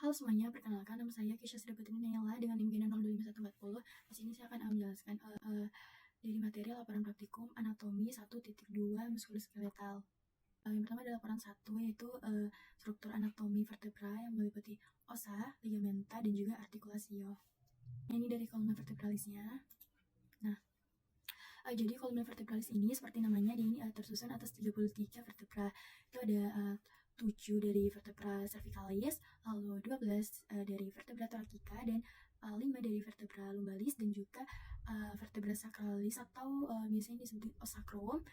Halo semuanya, perkenalkan nama saya Kisha Sri Putri Nayla dengan NIM 0251140. Di sini saya akan menjelaskan dari materi laporan praktikum anatomi 1.2 muskuloskeletal. Yang pertama adalah laporan 1, yaitu struktur anatomi vertebra yang meliputi osa, ligamenta, dan juga artikulasio. Ini dari kolumna vertebralisnya. Nah, jadi kolumna vertebralis ini seperti namanya, dia ini tersusun atas 33 vertebra. Itu ada 7 dari vertebra cervicalis, lalu 12 dari vertebra thoracica, dan 5 dari vertebra lumbalis, dan juga vertebra sacralis atau biasanya disebut osacrum,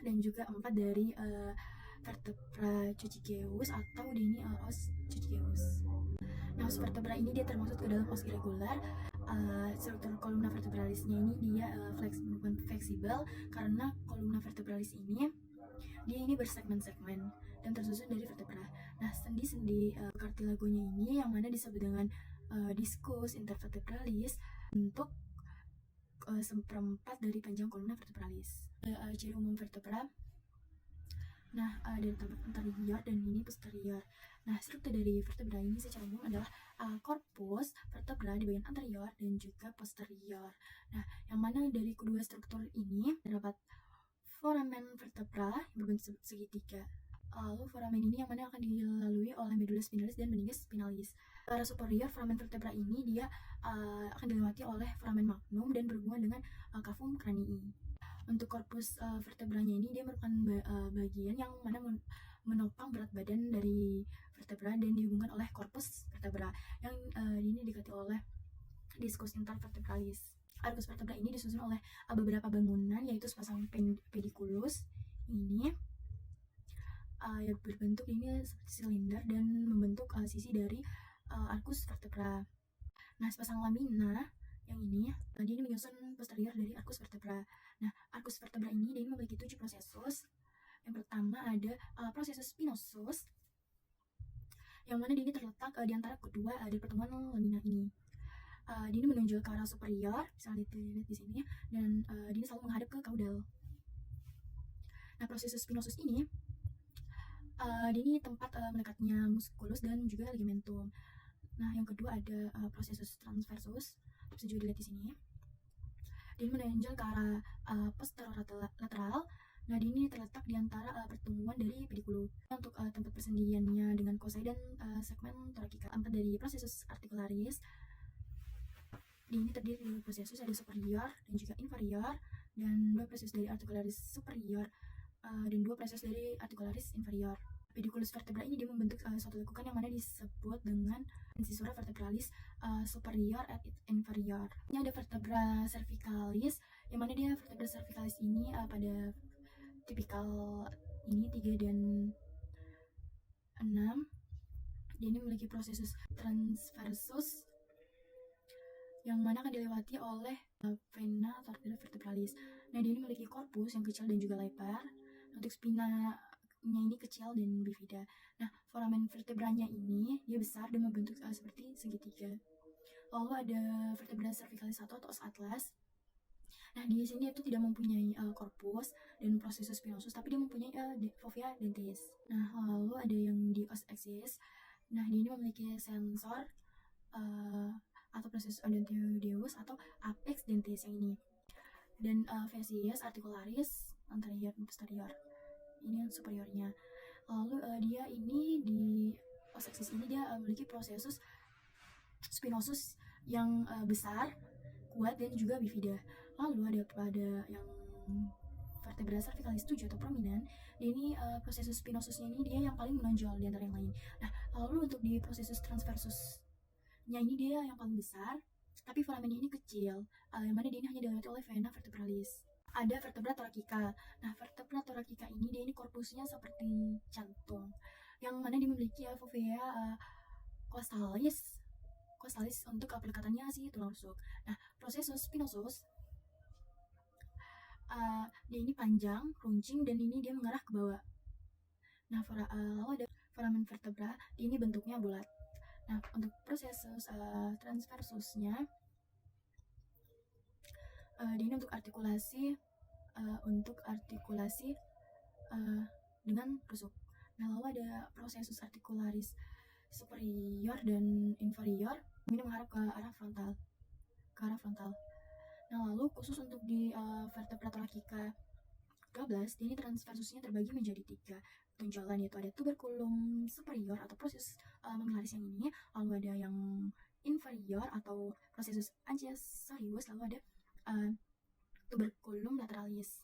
dan juga 4 dari vertebra cucigeus atau ini os cucigeus. Nah, os vertebra ini dia termasuk ke dalam os irregular. Struktur kolumna vertebralisnya ini dia fleksibel karena kolumna vertebralis ini dia ini bersegmen-segmen dan tersusun dari vertebra. Nah, sendi-sendi kartilagonya ini yang mana disebut dengan discus intervertebralis untuk seperempat dari panjang kolumna vertebralis. Ciri umum vertebra. Nah, dari tampak anterior dan ini posterior. Nah, struktur dari vertebra ini secara umum adalah korpus vertebra di bagian anterior dan juga posterior. Nah, yang mana dari kedua struktur ini terdapat foramen vertebra yang berbentuk segitiga. Lalu foramen ini yang mana akan dilalui oleh medulla spinalis dan meninges spinalis. Pada superior foramen vertebra ini dia akan dilewati oleh foramen magnum dan berhubungan dengan cavum cranii. Untuk korpus vertebranya ini dia merupakan bagian yang mana menopang berat badan dari vertebra dan dihubungkan oleh korpus vertebra yang ini dikati oleh discus intervertebralis. Arcus vertebra ini disusun oleh beberapa bangunan, yaitu sepasang pediculus ini yang berbentuk ini seperti silinder dan membentuk sisi dari arcus vertebra. Nah, sepasang lamina yang ini dia menyusun posterior dari arcus vertebra. Nah, arcus vertebra ini dia memiliki 7 prosesus. Yang pertama ada prosesus spinosus, yang mana dia terletak di antara kedua dari pertemuan lamina ini. Dia menonjol ke arah superior, bisa lihat di sini, dan dia selalu menghadap ke caudal. Nah, prosesus spinosus ini dia ini tempat menekatnya musculus dan juga ligamentum. Nah, yang kedua ada prosesus transversus, bisa juga dilihat di sini. Dia menonjol ke arah posterolateral. Nah, dia ini terletak di antara pertemuan dari pediculu. Untuk tempat persendiannya dengan kosae dan segmen thoracica. 4 dari prosesus articularis. Ini terdiri dari prosesus ada superior dan juga inferior, dan 2 prosesus dari articularis superior dan 2 prosesus dari articularis inferior. Pediculus vertebra ini dia membentuk suatu lekukan yang mana disebut dengan incisura vertebralis superior et inferior. Ini ada vertebra cervicalis, yang mana dia vertebra cervicalis ini pada tipikal ini 3 dan 6. Dia ini memiliki prosesus transversus yang mana akan dilewati oleh vena atau arteria vertebralis. Nah, dia ini memiliki korpus yang kecil dan juga lebar. Untuk spinanya ini kecil dan bifida. Nah, foramen vertebranya ini dia besar dan membentuk seperti segitiga. Lalu ada vertebra cervicalis 1 atau os atlas. Nah, di sini itu tidak mempunyai korpus dan prosesus spinosus, tapi dia mempunyai fovea dentis. Nah, lalu ada yang di os axis. Nah, dia ini memiliki sensor atau proses odontioideus atau apex dentis yang ini, dan facies articularis anterior dan posterior, ini yang superiornya. Lalu dia ini di os axis ini dia memiliki prosesus spinosus yang besar, kuat, dan juga bifida. Lalu ada pada yang vertebra cervicalis 7 atau prominent, ini prosesus spinosusnya ini dia yang paling menonjol di antara yang lain. Nah, lalu untuk di prosesus transversusnya ini dia yang paling besar, tapi foramennya ini kecil, yang mana dia ini hanya dilewati oleh vena vertebralis. Ada vertebra thoracica. Nah, vertebra thoracica ini dia ini korpusnya seperti jantung, yang mana dia memiliki fovea costalis untuk pelekatannya si tulang rusuk. Nah, prosesus spinosus dia ini panjang, runcing, dan ini dia mengarah ke bawah. Nah, lalu ada foramen vertebra, ini bentuknya bulat. Nah, untuk prosesus transversusnya, dia ini untuk artikulasi dengan rusuk. Nah, lalu ada prosesus articularis superior dan inferior ini menghadap ke arah frontal. Nah, lalu khusus untuk di vertebra thoracica 12, ini transversusnya terbagi menjadi 3 tonjolan, yaitu ada tuberculum superior atau proses mamillaris yang ini, lalu ada yang inferior atau processus ancillarius, lalu ada tuberculum lateralis.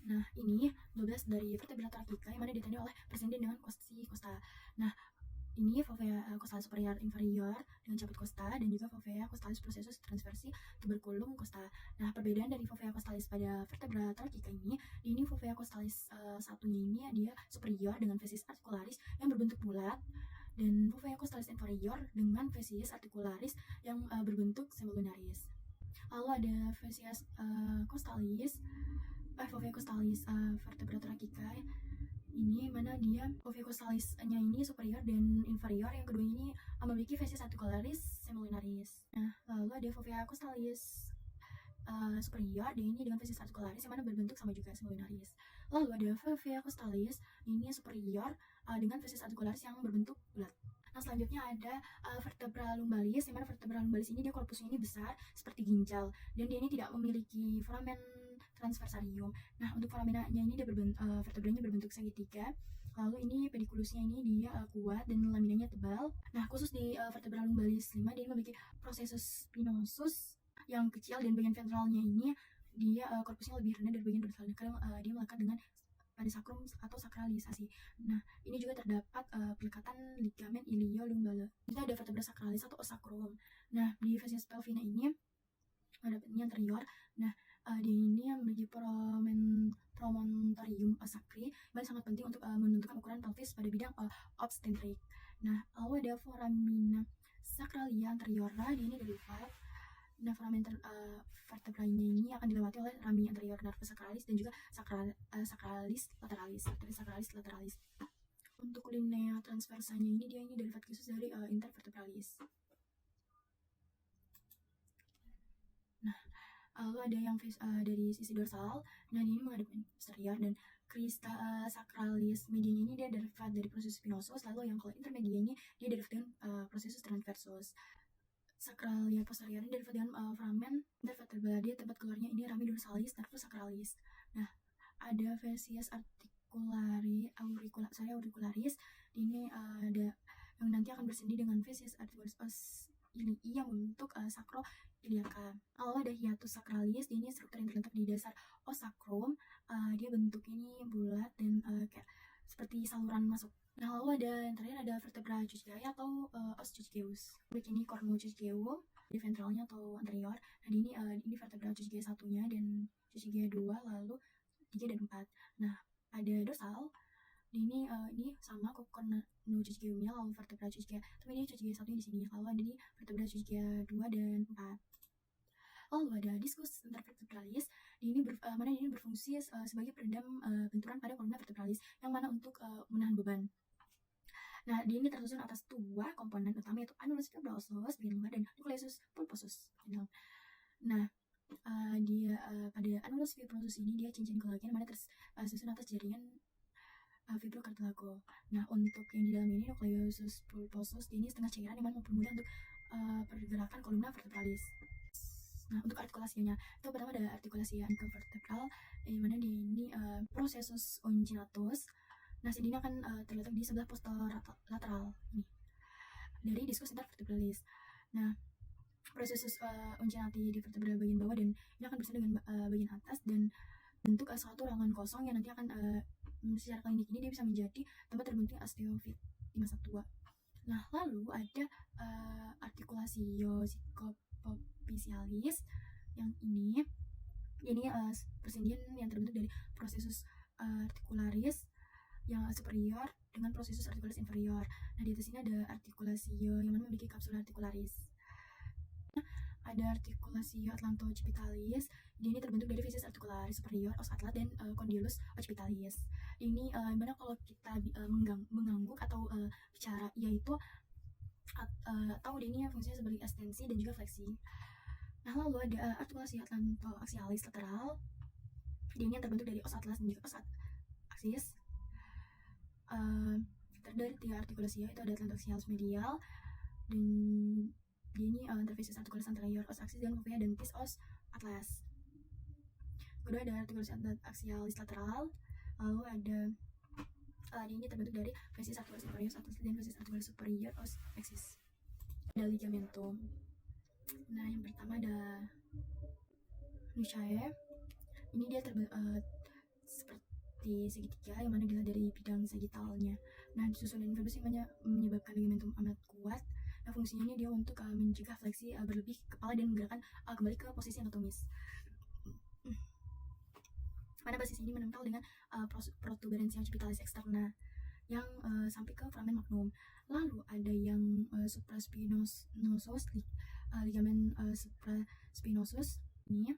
Nah, ini 12 dari vertebra thoracica yang mana ditandai oleh presenden dengan costa. Nah, ini fovea costalis superior inferior dengan cabut costa dan juga fovea costalis processus transversi tuberculum costa. Nah, perbedaan dari fovea costalis pada vertebra thoracica ini fovea costalis satunya ini dia superior dengan facies articularis yang berbentuk bulat, dan fovea costalis inferior dengan facies articularis yang berbentuk semilunaris. Lalu ada facies costalis fovea costalis vertebra thoracica ini mana dia fovea costalisnya ini superior dan inferior, yang kedua ini memiliki facies articularis semilunaris. Nah, lalu ada fovea costalis superior dan ini dengan facies articularis yang mana berbentuk sama juga semilunaris. Lalu ada fovea costalis ini superior dengan facies articularis yang berbentuk bulat. Nah, selanjutnya ada vertebra lumbalis, yang mana vertebra lumbalis ini dia korpusnya ini besar seperti ginjal dan dia ini tidak memiliki foramen transversarium. Nah, untuk foramenanya ini dia vertebranya berbentuk segitiga. Lalu ini pedikulusnya ini dia kuat dan laminanya tebal. Nah, khusus di vertebra lumbalis 5 dia memiliki processus spinosus yang kecil, dan bagian ventralnya ini dia korpusnya lebih rendah dari bagian dorsal. Kadang dia melekat dengan pada sakrum atau sakralisasi. Nah, ini juga terdapat pelekatan ligamen ilio-lumbale. Kita ada vertebra sakralis atau osakrum. Nah, di facies pelvina ini ada ini anterior. Nah, di ini yang memiliki promontorium sacri, yang sangat penting untuk menentukan ukuran pelvis pada bidang obstetrik. Nah, lalu ada foramina sacralia anteriora, di ini dari 5. Nah, foramen vertebranya ini akan dilewati oleh rami anterior nervus sacralis dan juga sacralis lateralis. Untuk linea transversanya ini dia ini derivat khusus dari intervertebralis. Nah, lalu ada yang dari sisi dorsal. Nah, ini menghadap posterior, dan crista sacralis medianya ini dia derivat dari processus spinosus. Lalu yang kalau intermedia ini dia derivat dengan processus transversus. Sakralia posterior ini derivat dengan foramen intervertebral, dia tempat keluarnya ini rami dorsalis nervus sacralis. Nah, ada facies auricularis. Ini ada yang nanti akan bersendi dengan facies articularis ilii yang membentuk sakro iliaka. Lalu ada hiatus sacralis, ini struktur yang terletak di dasar osakrum. Dia bentuk ini bulat dan kayak seperti saluran masuk. Nah, lalu ada yang terakhir ada vertebra cuciae atau os cuciceus. Ini cornucuciceum di ventralnya atau anterior. Nah, ini vertebra cuciae satunya dan cuciae 2, lalu 3 dan 4. Nah, ada dorsal. Ini sama cornucuciceumnya, lalu vertebra cuciae, tapi ini cuciae satunya di sini. Lalu ada di vertebra cuciae 2 dan 4. Lalu ada discus intervertebralis. Ini mana ini berfungsi sebagai peredam benturan pada kolumna vertebralis, yang mana untuk menahan beban. Nah, ini tersusun atas 2 komponen utama, yaitu annulus fibrosus bagian luar dan nucleus pulposus. Nah, dia pada annulus fibrosus ini dia cincin kolagen mana tersusun atas jaringan fibrocartilago. Nah, untuk yang di dalam ini nucleus pulposus ini setengah cairan yang mana mempermudah untuk pergerakan kolumna vertebralis. Nah, untuk artikulasinya itu pertama ada artikulasi antevertebral, yang mana di ini processus ungulatus. Nah, sini akan terletak di sebelah posterolateral ini dari diskus intervertebralis. Nah, processus uncinati di vertebra bagian bawah, dan ini akan bersama dengan bagian atas dan bentuk suatu ruangan kosong yang nanti akan secara klinik ini dia bisa menjadi tempat terbentuknya osteofit di masa tua. Nah, lalu ada articulatio psychophysialis yang ini persendian yang terbentuk dari processus articularis yang superior dengan processus articularis inferior. Nah, di atas ini ada articulatio yang mana memiliki kapsul articularis. Ada articulatio atlanto-occipitalis. Ini terbentuk dari facies articularis superior, os atlat, dan condylus occipitalis. Ini mana kalau kita mengangguk atau bicara, yaitu atau ini fungsinya sebagai ekstensi dan juga fleksi. Nah, lalu ada artikulasi atlanto-axialis lateral. Ini yang terbentuk dari os atlas dan juga os aksis. Terdiri artikulasia itu ada atlantoaxialis medial, dan dia ini interfacies articularis anterior os axis dan fovea dentis os atlas. Kedua ada artikulasi axialis lateral, lalu ada ini terbentuk dari facies articularis inferior os atlas dan facies articularis superior os axis. Ada ligamentum. Nah, yang pertama ada Nuchae. Ini dia seperti segitiga yang mana dilihat dari bidang sagitalnya. Nah, susunan fibrus yang menyebabkan ligamentum amat kuat. Nah, fungsinya ini dia untuk mencegah fleksi berlebih kepala dan menggerakkan kembali ke posisi anatomis. Mana basis ini menempel dengan protuberansia occipitalis externa yang sampai ke foramen magnum. Lalu ada yang supraspinosus, ligamen supraspinosus ini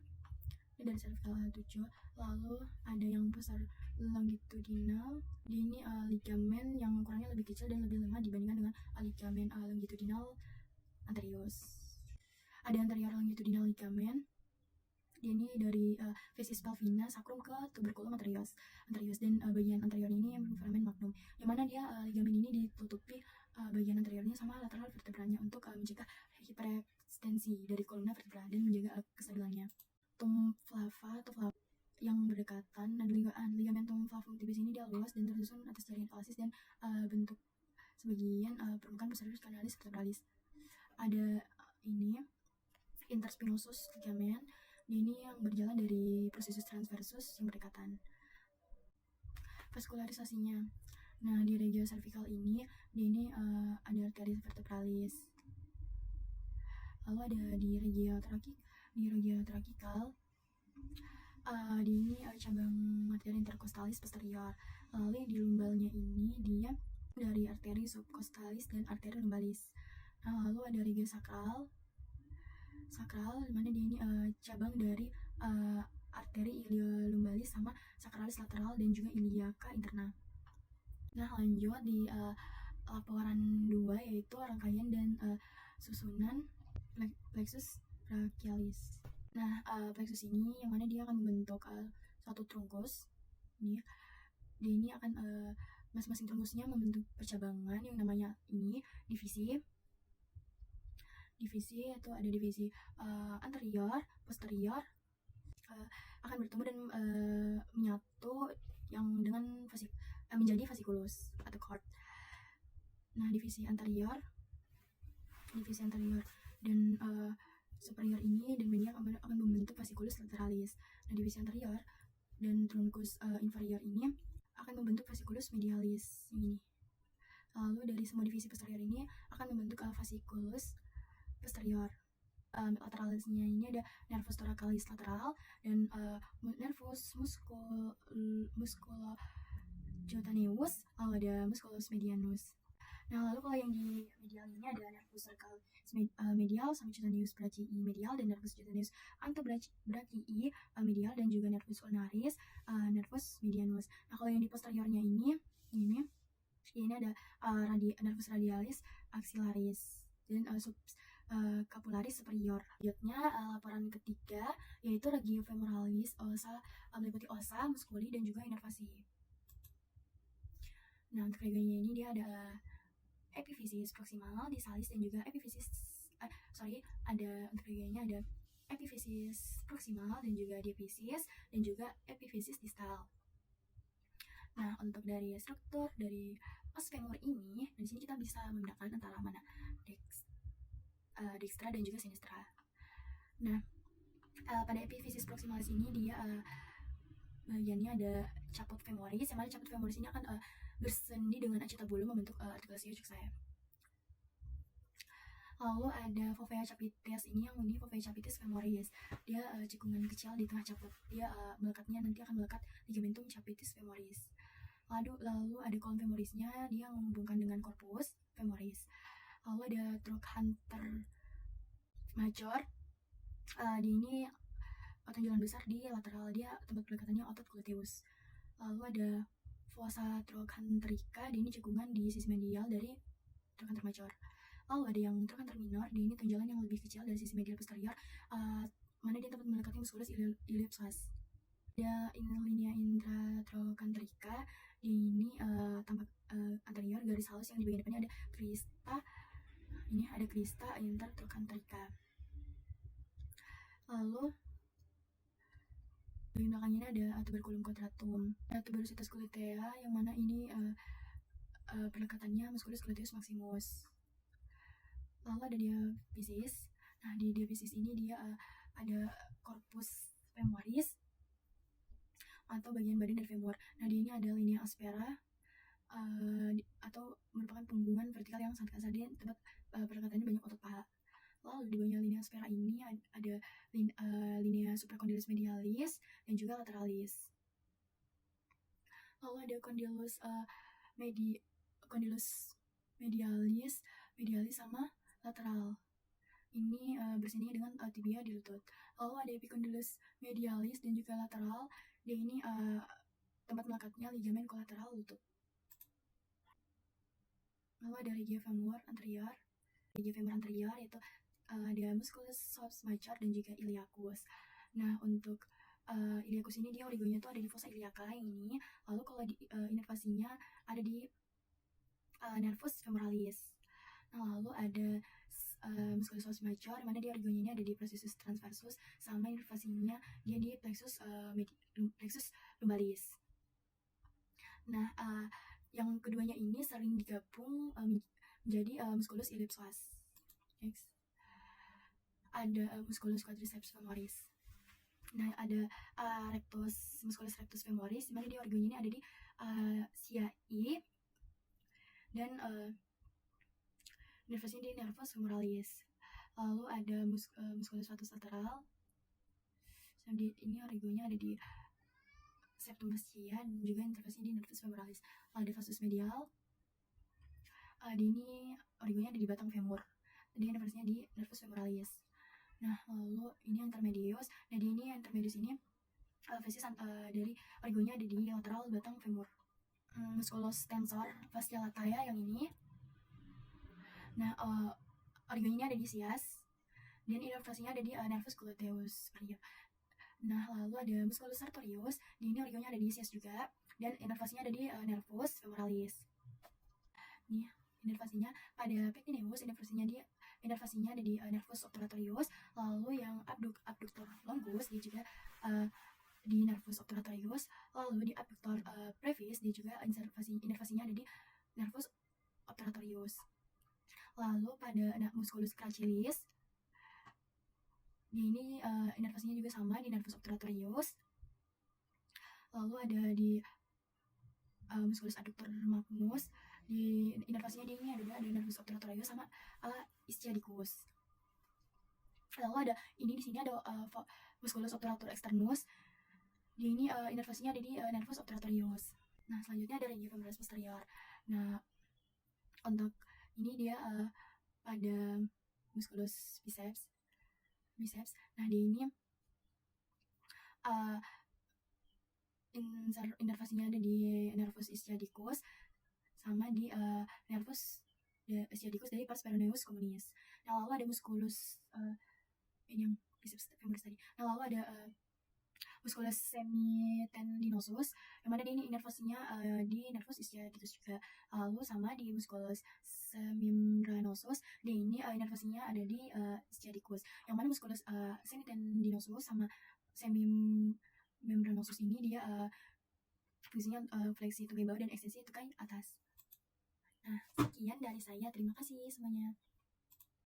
dari cervical 7. Lalu ada yang posterior longitudinal, dia ini ligamen yang ukurannya lebih kecil dan lebih lemah dibandingkan dengan ligamen longitudinal anterius. Ada anterior longitudinal ligamen, dia ini dari facies pelvina sacrum ke tuberculum anterius, dan bagian anterior ini yang foramen magnum, yang mana dia ligamen ini ditutupi bagian anteriornya sama lateral vertebranya untuk mencegah hiperekstensi dari kolumna vertebra dan menjaga kestabilannya. Tum flava atau flava yang berdekatan. Nah, ligamentum flavum tipis ini dia luas dan tersusun atas jaringan falasis dan bentuk sebagian permukaan posterior canalis vertebralis. Ada ini interspinosus ligamen, ini yang berjalan dari processus transversus yang berdekatan. Vaskularisasinya. Nah, di regio cervical ini, ada arteria vertebralis. Lalu ada di regio trakikal, ini cabang arteri intercostalis posterior. Lalu yang di lumbalnya ini dia dari arteri subcostalis dan arteri lumbalis. Nah, lalu ada regio sakral, dimana dia ini cabang dari arteri iliolumbalis sama sakralis lateral dan juga iliaca interna. Nah, lanjut di laporan 2 yaitu rangkaian dan susunan plexus brachialis. Nah, plexus ini yang mana dia akan membentuk suatu trunkus. Dia ini akan masing-masing trunkusnya membentuk percabangan yang namanya ini divisi, yaitu ada divisi anterior, posterior, akan bertemu dan menyatu yang dengan menjadi fasciculus atau cord. Nah, divisi anterior dan superior ini dan medial akan membentuk fasciculus lateralis. Nah, divisi anterior dan trunkus inferior ini akan membentuk fasciculus medialis ini. Lalu dari semua divisi posterior ini akan membentuk fasciculus posterior. Lateralisnya ini ada nervus thoracalis lateral dan nervus musculocutaneus, lalu ada musculus medianus. Nah, lalu kalau yang di medial ini ada nervus thoracalis medial sama cutaneus brachii medial dan nervus cutaneus antebrachii medial dan juga nervus ulnaris, nervus medianus. Nah, kalau yang di posteriornya ini ada nervus radialis axillaris dan subscapularis superior. Selanjutnya laporan ketiga yaitu regio femoralis, osa meliputi osa, musculi dan juga inervasi. Nah, untuk regionya ini dia ada epifisis proximal, disalis dan juga untuk regionya ada epifisis proximal dan juga diafisis dan juga epifisis distal. Nah, untuk dari struktur dari os femur ini, di sini kita bisa membedakan antara mana dextra dan juga sinistra. Nah, pada epifisis proximalis ini dia bagiannya ada caput femoris, yang mana caput femoris ini akan bersendi dengan acetabulum membentuk artikulasi ucuk sayap. Lalu ada fovea capitis ini, yang ini fovea capitis femoris. Dia cekungan kecil di tengah caput. Dia melekatnya nanti akan melekat ligamentum capitis femoris. Lalu ada kolon femorisnya, dia menghubungkan dengan corpus femoris. Lalu ada trochanter major. Di ini tonjolan besar di lateral, dia tempat pelekatannya otot gluteus. Lalu ada fossa trochanterica, di ini cekungan di sisi medial dari trochanter major. Lalu ada yang trochanter minor, di ini tonjolan yang lebih kecil dari sisi medial posterior, mana dia tempat melekatnya musculus iliopsoas. Ada linea intratrochanterica, Ini tampak anterior garis halus yang di bagian depannya ada crista. Ini ada crista intertrochanterica. Lalu bagian belakangnya ada tuberculum quadratum, tuberositas culitea yang mana ini pendekatannya musculus gluteus maximus. Lalu ada diaphysis. Nah, di diaphysis ini dia ada corpus femoris atau bagian badan dari femur. Nah, di ini ada linea aspera atau merupakan punggungan vertikal yang sangat kasar, dia tempat pendekatannya banyak otot paha. Lalu di bagian linea aspera ini ada linea supracondylis medialis dan juga lateralis. Lalu ada condylus medialis sama lateral. Ini bersinggungan dengan tibia di lutut. Lalu ada epicondylus medialis dan juga lateral. Dia ini tempat melekatnya ligamen kolateral lutut. Lalu ada regia femur anterior. Regia femur anterior yaitu ada musculus sops major dan juga iliacus. Nah, untuk iliacus ini dia origonya tuh ada di fossa iliaca yang ini. Lalu kalau di inervasinya ada di nervus femoralis. Nah, lalu ada musculus sops major, mana dia origonya ini ada di processus transversus, sama inervasinya dia di plexus lumbalis. Nah, yang keduanya ini sering digabung menjadi musculus ellipsoas. Next. Ada musculus quadriceps femoris. Nah, ada musculus rectus femoris, di mana dia origonya ini ada di CI dan nervusnya di nervus femoralis. Lalu ada musculus flatus lateral. Ini origonya ada di septum fascia dan juga intervasinya di nervus femoralis. Lalu ada vastus medial. Di ini origonya ada di batang femur. Jadi intervasinya di nervus femoralis. Nah, lalu ini intermedius. Nah, di ini intermedius ini facies dari origonya ada di lateral batang femur. Musculus tensor fascia latae yang ini. Nah, origonya ada di sias dan inervasinya ada di nervus gluteus. Nah, lalu ada musculus sartorius. Di ini origonya ada di sias juga dan inervasinya ada di nervus femoralis. Nih, inervasinya pada pectineus, inervasinya ada di nervus obturatorius. Lalu yang abductor longus dia juga di nervus obturatorius. Lalu di abductor brevis dia juga inervasinya ada di nervus obturatorius. Lalu pada musculus gracilis, di ini inervasinya juga sama di nervus obturatorius. Lalu ada di musculus adductor magnus, di inervasinya di ini ada nervus obturatorius sama ischiadicus. Lalu ada ini di sini ada musculus obturator externus. Di ini inervasinya ada di nervus obturatorius. Nah, selanjutnya ada regia femoris posterior. Nah, untuk ini dia pada musculus biceps. Nah, di ini inervasinya ada di nervus ischiadicus sama di nervus ischiadicus dari pars peroneus communis. Nah, lalu ada musculus ini yang biceps femoris tadi. Nah, lalu ada musculus semitendinosus yang mana ini inervasinya di nervus ischiadicus juga. Lalu sama di musculus semimbranosus, di ini inervasinya ada di ischiadicus. Yang mana musculus semitendinosus sama semimbranosus ini dia fungsinya fleksi tukai bawah dan ekstensi tukai atas. Nah, sekian dari saya. Terima kasih semuanya.